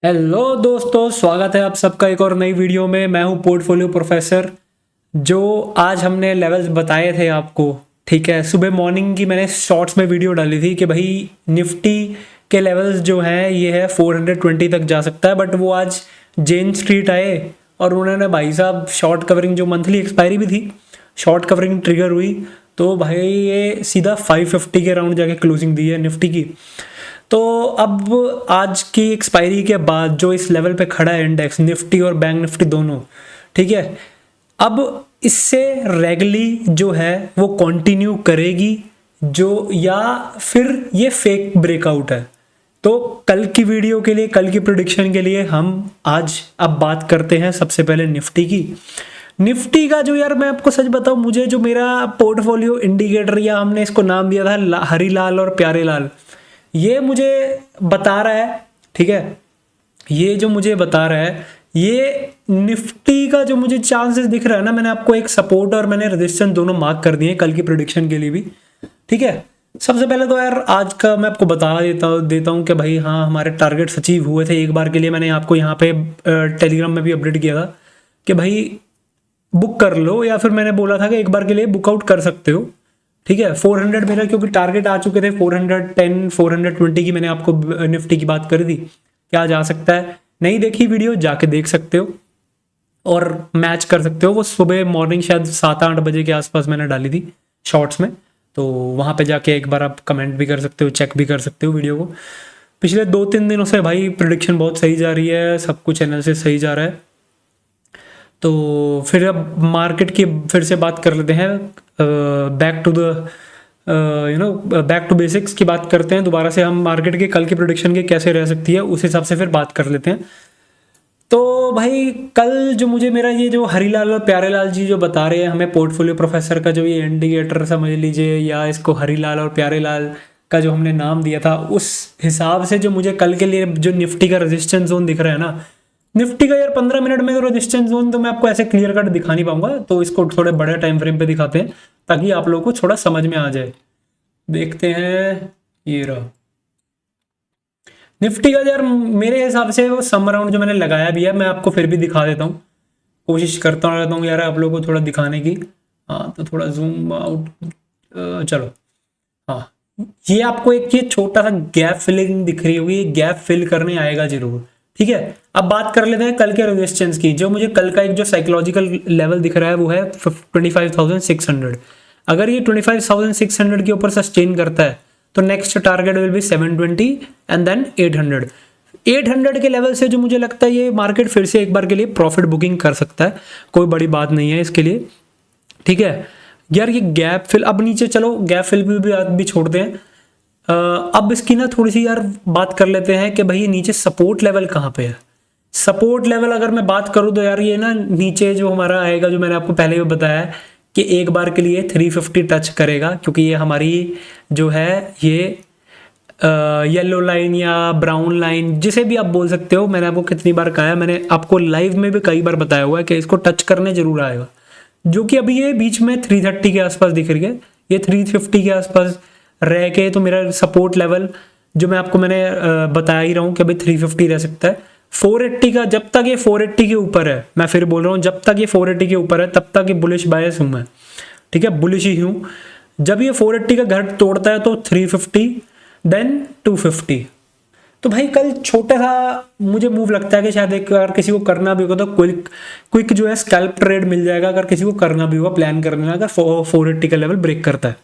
Hello दोस्तों, स्वागत है आप सबका एक और नई वीडियो में। मैं हूं पोर्टफोलियो प्रोफेसर। जो आज हमने लेवल्स बताए थे आपको, ठीक है, सुबह मॉर्निंग की मैंने शॉर्ट्स में वीडियो डाली थी कि भाई निफ्टी के लेवल्स जो हैं ये है 420 तक जा सकता है। बट वो आज जेन स्ट्रीट आए और उन्होंने भाई साहब शॉर्ट कवरिंग, जो मंथली एक्सपायरी भी थी, शॉर्ट कवरिंग ट्रिगर हुई तो भाई ये सीधा 550 के राउंड जाके क्लोजिंग दी है निफ्टी की। तो अब आज की एक्सपायरी के बाद जो इस लेवल पे खड़ा है इंडेक्स निफ्टी और बैंक निफ्टी दोनों, ठीक है, अब इससे रेगुलरली जो है वो कंटिन्यू करेगी जो, या फिर ये फेक ब्रेकआउट है। तो कल की वीडियो के लिए, कल की प्रिडिक्शन के लिए हम आज अब बात करते हैं सबसे पहले निफ्टी की। निफ्टी का जो, यार मैं आपको सच बताऊं, मुझे जो मेरा पोर्टफोलियो इंडिकेटर, या हमने इसको नाम दिया था हरीलाल और प्यारे लाल, ये मुझे बता रहा है, ठीक है, ये जो मुझे बता रहा है, ये निफ्टी का जो मुझे चांसेस दिख रहा है ना, मैंने आपको एक सपोर्ट और मैंने रेजिस्टेंस दोनों मार्क कर दिए कल की प्रिडिक्शन के लिए भी, ठीक है। सबसे पहले तो यार आज का मैं आपको बता देता हूँ कि भाई हाँ, हमारे टारगेट्स अचीव हुए थे एक बार के लिए। मैंने आपको यहाँ पे टेलीग्राम में भी अपडेट किया था कि भाई बुक कर लो, या फिर मैंने बोला था कि एक बार के लिए बुकआउट कर सकते हो, ठीक है। 400 मेरा क्योंकि टारगेट आ चुके थे, 410 420 की मैंने आपको निफ्टी की बात करी थी, क्या जा सकता है। नहीं देखी वीडियो, जाके देख सकते हो और मैच कर सकते हो। वो सुबह मॉर्निंग शायद 7-8 बजे के आसपास मैंने डाली थी शॉर्ट्स में, तो वहाँ पे जाके एक बार आप कमेंट भी कर सकते हो, चेक भी कर सकते हो वीडियो को। पिछले 2-3 दिनों से भाई प्रिडिक्शन बहुत सही जा रही है, सब कुछ एनालिसिस सही जा रहा है। तो फिर अब मार्केट की फिर से बात कर लेते हैं, back to the back to basics की बात करते हैं दोबारा से। हम मार्केट के कल की प्रोडिक्शन के कैसे रह सकती है उस हिसाब से फिर बात कर लेते हैं। तो भाई कल जो मुझे मेरा ये जो हरीलाल और प्यारेलाल जी जो बता रहे हैं हमें, पोर्टफोलियो प्रोफेसर का जो ये इंडिकेटर समझ लीजिए, या इसको हरीलाल और प्यारेलाल का जो हमने नाम दिया था, उस हिसाब से जो मुझे कल के लिए जो निफ्टी का रेजिस्टेंस जोन दिख रहा है ना, निफ्टी का यार 15 मिनट में तो रेजिस्टेंस जोन तो मैं आपको ऐसे क्लियर कट दिखा नहीं पाऊंगा, तो इसको थोड़े बड़े टाइम फ्रेम पे दिखाते हैं ताकि आप लोगों को थोड़ा समझ में आ जाए। देखते हैं, ये रहा निफ्टी का। यार मेरे हिसाब से वो सम राउंड जो मैंने लगाया भी है, मैं आपको फिर भी दिखा देता हूँ, कोशिश करता रहता हूँ यार आप लोगों को थोड़ा दिखाने की। हाँ तो थोड़ा जूम आउट, चलो। हाँ, ये आपको एक ये छोटा सा गैप फिलिंग दिख रही होगी, ये गैप फिल करने आएगा जरूर, ठीक है। अब बात कर लेते हैं कल के रेजिस्टेंस की। जो मुझे कल का एक जो साइकोलॉजिकल लेवल दिख रहा है वो है 25,600। अगर ये 25,600 के ऊपर सस्टेन करता है तो next target will be 720 and then 800। 800 के लेवल से जो मुझे लगता है ये मार्केट फिर से एक बार के लिए प्रॉफिट बुकिंग कर सकता है, कोई बड़ी बात नहीं है इसके लिए, ठीक है। यार ये गैप फिल, अब नीचे चलो गैप फिल भी छोड़ते हैं। अब इसकी ना थोड़ी सी यार बात कर लेते हैं कि भाई ये नीचे सपोर्ट लेवल कहाँ पे है। सपोर्ट लेवल अगर मैं बात करूँ तो यार ये ना नीचे जो हमारा आएगा, जो मैंने आपको पहले भी बताया है कि एक बार के लिए 350 टच करेगा, क्योंकि ये हमारी जो है ये येलो लाइन या ब्राउन लाइन, जिसे भी आप बोल सकते हो, मैंने आपको कितनी बार कहा है, मैंने आपको लाइव में भी कई बार बताया हुआ है कि इसको टच करने जरूर आएगा। जो कि अभी ये बीच में 330 के आसपास दिख रही है, ये 350 के आसपास रह के, तो मेरा सपोर्ट लेवल जो मैं आपको मैंने बता ही रहा हूँ कि भाई 350 रह सकता है। 480 का, जब तक ये 480 के ऊपर है, मैं फिर बोल रहा हूँ, जब तक ये 480 के ऊपर है तब तक ये बुलिश बायस हूँ मैं, ठीक है, बुलिश ही हूँ। जब ये 480 का घर तोड़ता है तो 350 देन 250। तो भाई कल छोटा सा मुझे मूव लगता है कि शायद एक अगर किसी को करना भी होगा तो क्विक जो है स्कैल्प ट्रेड मिल जाएगा, अगर किसी को करना भी होगा प्लान करना, अगर 480 का लेवल ब्रेक करता है।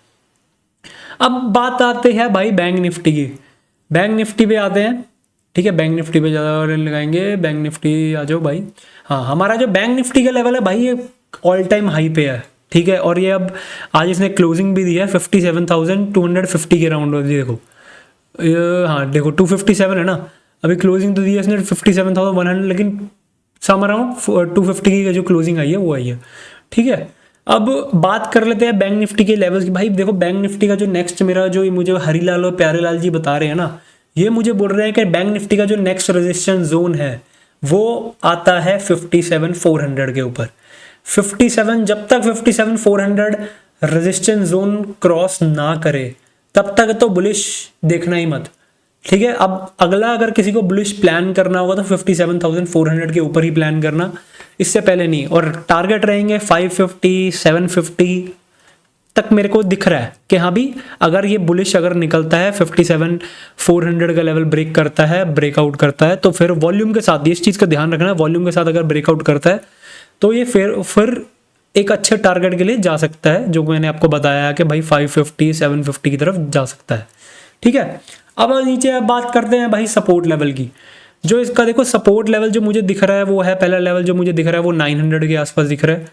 अब बात आते हैं भाई बैंक निफ्टी की। बैंक निफ्टी पे आते हैं, ठीक है, बैंक निफ्टी पे ज़्यादा लगाएंगे। बैंक निफ्टी आ जाओ भाई। हाँ, हमारा जो बैंक निफ्टी का लेवल है भाई ये ऑल टाइम हाई पे है, ठीक है, और ये अब आज इसने क्लोजिंग भी दी है 57,250 के राउंड। देखो हाँ देखो 257 है ना, अभी क्लोजिंग तो दी है इसने 57,100, लेकिन सम अराउंड 250 की जो क्लोजिंग आई है वो आई है, ठीक है। अब बात कर लेते हैं बैंक निफ्टी के लेवल्स की। भाई देखो बैंक निफ्टी का जो नेक्स्ट मेरा जो मुझे हरीलाल और प्यारेलाल जी बता रहे हैं ना, ये मुझे बोल रहे हैं कि बैंक निफ्टी का जो नेक्स्ट रेजिस्टेंस जोन है वो आता है 57,400 के ऊपर। 57, जब तक 57,400 रेजिस्टेंस जोन क्रॉस ना करे तब तक तो बुलिश देखना ही मत, ठीक है। अब अगला अगर किसी को बुलिश प्लान करना होगा तो 57,400 के ऊपर ही प्लान करना, इससे पहले नहीं। और टारगेट रहेंगे 550 750 तक मेरे को दिख रहा है कि हाँ भी अगर ये बुलिश अगर निकलता है 57,400 का लेवल ब्रेक करता है, ब्रेकआउट करता है, तो फिर वॉल्यूम के साथ, इस चीज़ का ध्यान रखना, वॉल्यूम के साथ अगर ब्रेकआउट करता है तो ये फिर एक अच्छे टारगेट के लिए जा सकता है, जो मैंने आपको बताया कि भाई 550 750 की तरफ जा सकता है। ठीक है। अब नीचे अब बात करते हैं भाई सपोर्ट लेवल की। जो इसका देखो सपोर्ट लेवल जो मुझे दिख रहा है वो है, पहला लेवल जो मुझे दिख रहा है वो 900 के आसपास दिख रहा है।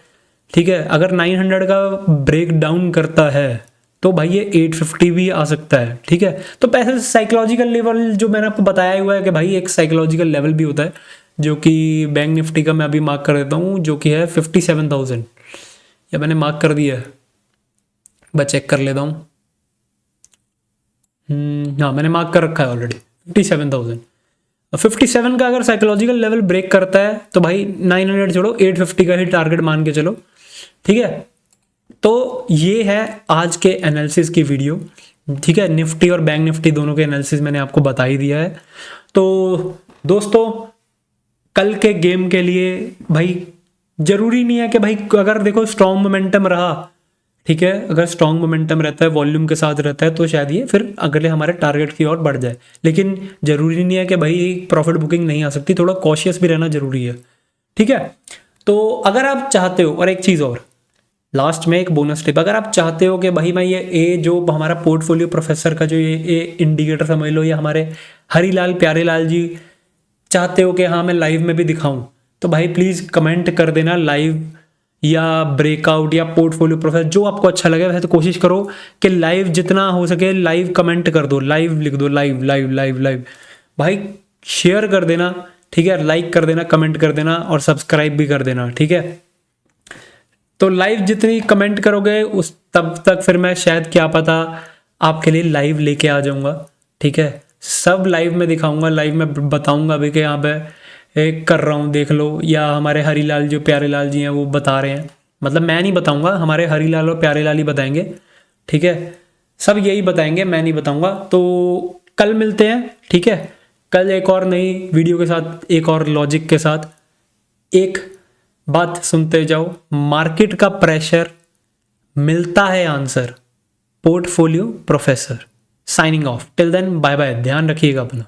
ठीक है। अगर 900 का ब्रेक डाउन करता है तो भाई ये 850 भी आ सकता है। ठीक है। तो पैसे साइकोलॉजिकल लेवल जो मैंने आपको बताया हुआ है कि भाई एक साइकोलॉजिकल लेवल भी होता है, जो कि बैंक निफ्टी का मैं अभी मार्क कर देता हूँ, जो कि है 57,000, या मैंने मार्क कर दिया है, मैं चेक कर लेता हूँ। हाँ मैंने मार्क कर रखा है ऑलरेडी 57,000। 57 का अगर साइकोलॉजिकल लेवल ब्रेक करता है तो भाई 900 छोड़ो 850 का ही टारगेट मान के चलो। ठीक है। तो ये है आज के एनालिसिस की वीडियो। ठीक है। निफ्टी और बैंक निफ्टी दोनों के एनालिसिस मैंने आपको बता ही दिया है। तो दोस्तों कल के गेम के लिए भाई जरूरी नहीं है कि भाई अगर देखो स्ट्रॉन्ग मोमेंटम रहा, ठीक है, अगर स्ट्रॉन्ग मोमेंटम रहता है, वॉल्यूम के साथ रहता है, तो शायद ये फिर अगले हमारे टारगेट की ओर बढ़ जाए। लेकिन जरूरी नहीं है कि भाई प्रॉफिट बुकिंग नहीं आ सकती, थोड़ा कॉशियस भी रहना जरूरी है। ठीक है। तो अगर आप चाहते हो, और एक चीज़ और लास्ट में एक बोनस टिप, अगर आप चाहते हो कि भाई मैं ये जो हमारा पोर्टफोलियो प्रोफेसर का जो ये इंडिकेटर समझ लो, या हमारे हरीलाल प्यारेलाल जी चाहते हो कि हाँ मैं लाइव में भी दिखाऊं, तो भाई प्लीज़ कमेंट कर देना लाइव या ब्रेकआउट या पोर्टफोलियो प्रोफेसर, जो आपको अच्छा लगे। वैसे तो कोशिश करो कि लाइव जितना हो सके लाइव कमेंट कर दो, लाइव लिख दो, लाइव लाइव लाइव लाइव। भाई शेयर कर देना, ठीक है, लाइक कर देना, कमेंट कर देना और सब्सक्राइब भी कर देना। ठीक है। तो लाइव जितनी कमेंट करोगे उस तब तक फिर मैं शायद क्या पता आपके लिए लाइव लेके आ जाऊंगा। ठीक है। सब लाइव में दिखाऊंगा, लाइव में बताऊंगा भी कि यहाँ पे एक कर रहा हूँ देख लो, या हमारे हरीलाल जो प्यारेलाल जी हैं वो बता रहे हैं, मतलब मैं नहीं बताऊंगा, हमारे हरीलाल और प्यारेलाल ही बताएंगे। ठीक है। सब यही बताएंगे, मैं नहीं बताऊंगा। तो कल मिलते हैं। ठीक है। कल एक और नई वीडियो के साथ, एक और लॉजिक के साथ। एक बात सुनते जाओ, मार्केट का प्रेशर मिलता है answer, portfolio professor. Signing off, till then bye bye, ध्यान रखिएगा अपना।